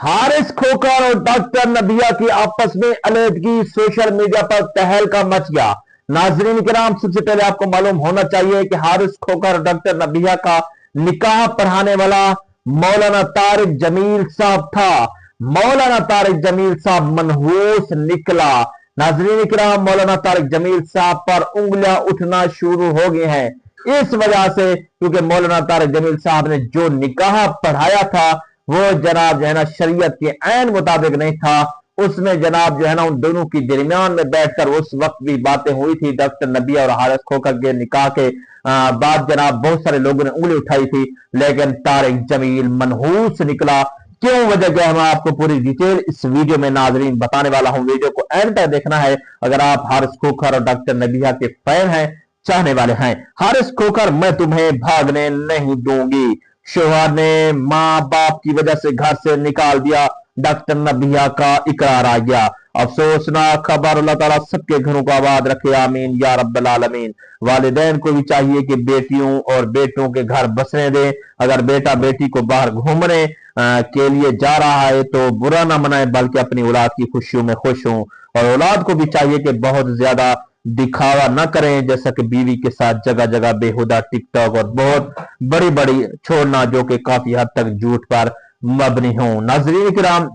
हारिस खोखर और डॉक्टर नबिया की आपस में अलहदगी सोशल मीडिया पर तहलका मच गया। नाजरीन किराम, सबसे पहले आपको मालूम होना चाहिए कि हारिस खोखर और डॉक्टर नबिया का निकाह पढ़ाने वाला मौलाना तारिक जमील साहब था। मौलाना तारिक जमील साहब मनहूस निकला। नाजरीन किराम, मौलाना तारिक जमील साहब पर उंगलियां उठना शुरू हो गई हैं इस वजह से, क्योंकि मौलाना तारिक जमील साहब ने जो निकाह पढ़ाया था वो जनाब जो है ना शरीयत के ऐन मुताबिक नहीं था। उसमें जनाब जो है ना उन दोनों की दरमियान में बैठकर उस वक्त भी बातें हुई थी। डॉक्टर नबिया और हारिस खोखर के निकाह के बाद जनाब बहुत सारे लोगों ने उंगली उठाई थी, लेकिन तारिक जमील मनहूस निकला। क्यों वजह क्या है, मैं आपको पूरी डिटेल इस वीडियो में नाजरीन बताने वाला हूं। वीडियो को एंड तक देखना है अगर आप हारिस खोखर और डॉक्टर नबिया के फैन हैं, चाहने वाले हैं। हारिस खोखर, मैं तुम्हें भागने नहीं दूंगी। शोहर ने माँ बाप की वजह से घर से निकाल दिया। डॉक्टर नबिया का इकरार आ गया। अफसोसनाक खबर। अल्लाह ताला सबके घरों को आबाद रखे, आमीन या रब्बल आलमीन। वालिदैन को भी चाहिए कि बेटियों और बेटों के घर बसने दें। अगर बेटा बेटी को बाहर घूमने के लिए जा रहा है तो बुरा ना मनाए, बल्कि अपनी औलाद की खुशियों में खुश हों। और औलाद को भी चाहिए कि बहुत ज्यादा दिखावा न करें, जैसा कि बीवी के साथ जगह जगह बेहुदा टिकटॉक और बहुत बड़ी बड़ी छोड़ना, जो कि काफी हद तक झूठ पर मबनी हो। नाजरीन किराम,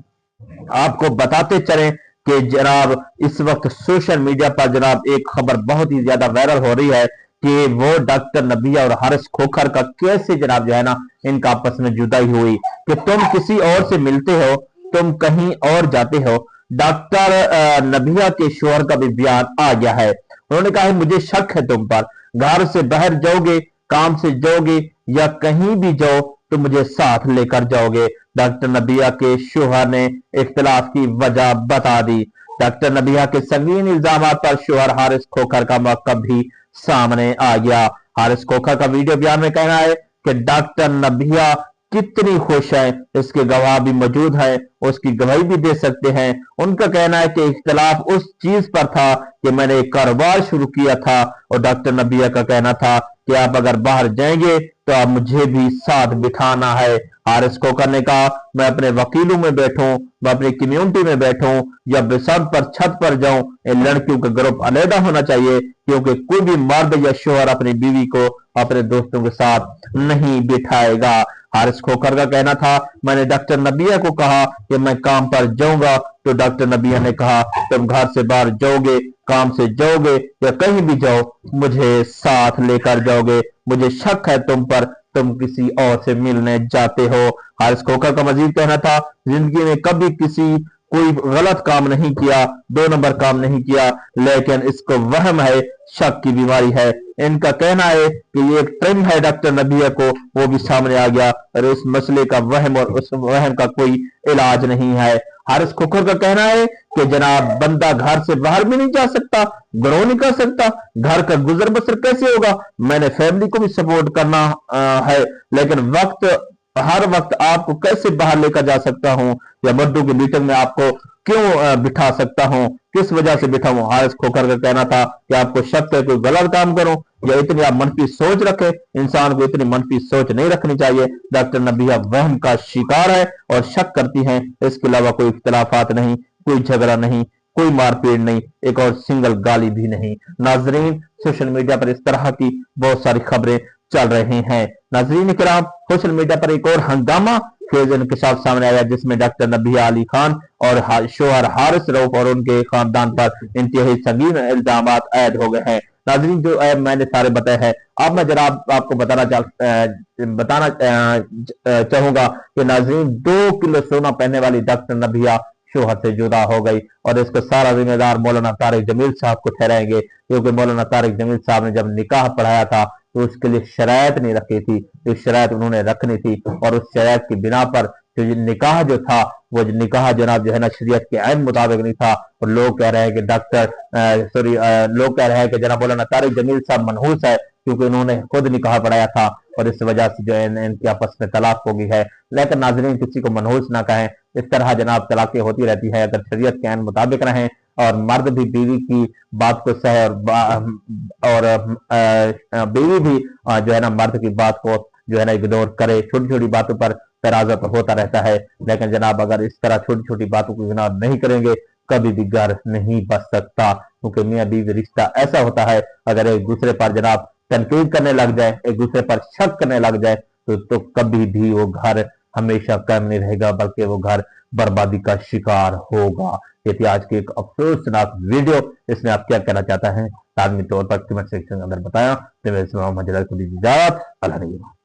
आपको बताते चलें कि जनाब इस वक्त सोशल मीडिया पर जनाब एक खबर बहुत ही ज्यादा वायरल हो रही है कि वो डॉक्टर नबिया और हारिस खोखर का कैसे जनाब जो है ना इनका आपस में जुदाई हुई, कि तुम किसी और से मिलते हो, तुम कहीं और जाते हो। डॉक्टर नबिया के शोहर का भी बयान आ गया है। उन्होंने कहा है, मुझे शक है तुम पर, घर से बाहर जाओगे, काम से जाओगे या कहीं भी जाओ तो मुझे साथ लेकर जाओगे। डॉक्टर नबिया के शोहर ने इख्तिलाफ की वजह बता दी। डॉक्टर नबिया के संगीन इल्जाम पर शोहर हारिस खोखर का मौक़िफ़ भी सामने आ गया। हारिस खोखर का वीडियो बयान में कहना है कि डॉक्टर नबिया कितनी खुश है, इसके गवाह भी मौजूद है, उसकी गवाही भी दे सकते हैं। उनका कहना है कि इख्तिलाफ उस चीज पर था कि मैंने एक कारोबार शुरू किया था, और डॉक्टर नबिया का कहना था कि आप अगर बाहर जाएंगे तो आप मुझे भी साथ बिठाना है। हारिस खोखर ने कहा, मैं अपने वकीलों में बैठूं, मैं अपनी कम्युनिटी में बैठूं या बिसात पर छत पर जाऊं, इन लड़कियों का ग्रुप अलहदा होना चाहिए, क्योंकि कोई भी मर्द या शोहर अपनी बीवी को अपने दोस्तों के साथ नहीं बिठाएगा। हारिस खोखर का कहना था, मैंने डॉक्टर नबिया को कहा कि मैं काम पर जाऊंगा, तो डॉक्टर नबिया ने कहा तुम घर से बाहर जाओगे, काम से जाओगे या कहीं भी जाओ, मुझे साथ लेकर जाओगे। मुझे शक है तुम पर, तुम किसी और से मिलने जाते हो। हारिस खोखर का मजीद कहना था, जिंदगी में कभी किसी कोई गलत काम नहीं किया, 2 नंबर काम नहीं किया, लेकिन इसको वहम है, शक की बीमारी है। इनका कहना है कि ये एक ट्रेंड है डॉक्टर नबिया को, वो भी सामने आ गया, और इस मसले का वहम और उस वहम का कोई इलाज नहीं है। हारिस खोखर का कहना है कि जनाब बंदा घर से बाहर भी नहीं जा सकता, घरों नहीं कर सकता, घर का गुजर बसर कैसे होगा। मैंने फैमिली को भी सपोर्ट करना है, लेकिन हर वक्त आपको कैसे बाहर लेकर जा सकता हूं, या मर्दों की मीटिंग में आपको क्यों बिठा सकता हूं, किस वजह से बिठाऊं। हारिस खोखर का कहना था कि आपको शक है कोई गलत काम करूं या इतनी आप मनफी सोच रखें। इंसान को इतनी मनफी सोच नहीं रखनी चाहिए। डॉक्टर नबिया वहम का शिकार है और शक करती हैं, इसके अलावा कोई इख्तिलाफात नहीं, कोई झगड़ा नहीं, कोई मारपीट नहीं, एक और सिंगल गाली भी नहीं। नाजरीन, सोशल मीडिया पर इस तरह की बहुत सारी खबरें चल रही हैं। नाजरीन किराम, सोशल मीडिया पर एक और हंगामा खेज इंकशाफ सामने आया, जिसमें डॉक्टर नबिया अली खान और शोहर हारिस रऊफ और उनके खानदान पर इंतहाई संगीन इल्जाम आयद हो गए हैं। नाजरीन, जो मैंने सारे बताए हैं, अब मैं जरा आपको बताना चाहूंगा कि नाजरीन 2 किलो सोना पहनने वाली डॉक्टर नबिया शोहर से जुदा हो गई, और इसका सारा जिम्मेदार मौलाना तारिक जमील साहब को ठहराएंगे, क्योंकि मौलाना तारिक जमील साहब ने जब निकाह पढ़ाया था तो उसके लिए शरायत नहीं रखी थी, जो शरायत उन्होंने रखनी थी, और उस शरायत की बिना पर जो निकाह जो था वो निकाह जनाब जो है ना शरीयत के ऐन मुताबिक नहीं था। और लोग कह रहे हैं कि लोग कह रहे हैं कि जनाब मौलाना तारिक जमील साहब मनहूस है, क्योंकि उन्होंने खुद निकाह पढ़ाया था, और इस वजह से जो है इनकी आपस में तलाक हो गई है। लेकिन नाजरीन, किसी को मनहूस ना कहें, इस तरह जनाब तलाकें होती रहती है। अगर शरीयत के ऐन मुताबिक रहें और मर्द भी बीवी की बात को सहे, और बीवी भी जो है ना मर्द की बात को जो है ना इग्नोर करे, छोटी छोटी बातों पर तनाज़ा तो होता रहता है, लेकिन जनाब अगर इस तरह छोटी छोटी बातों को इग्नोर नहीं करेंगे कभी भी घर नहीं बच सकता, क्योंकि मियाँ बीवी रिश्ता ऐसा होता है अगर एक दूसरे पर जनाब तनकीद करने लग जाए, एक दूसरे पर शक करने लग जाए तो कभी भी वो घर हमेशा कायम नहीं रहेगा, बल्कि वो घर बर्बादी का शिकार होगा। ये थी आज की एक अफसोसनाक वीडियो। इसमें आप क्या कहना चाहता है लाजमी तौर पर कमेंट सेक्शन के अंदर बताया। तो मैं इजाजत। अल्लाह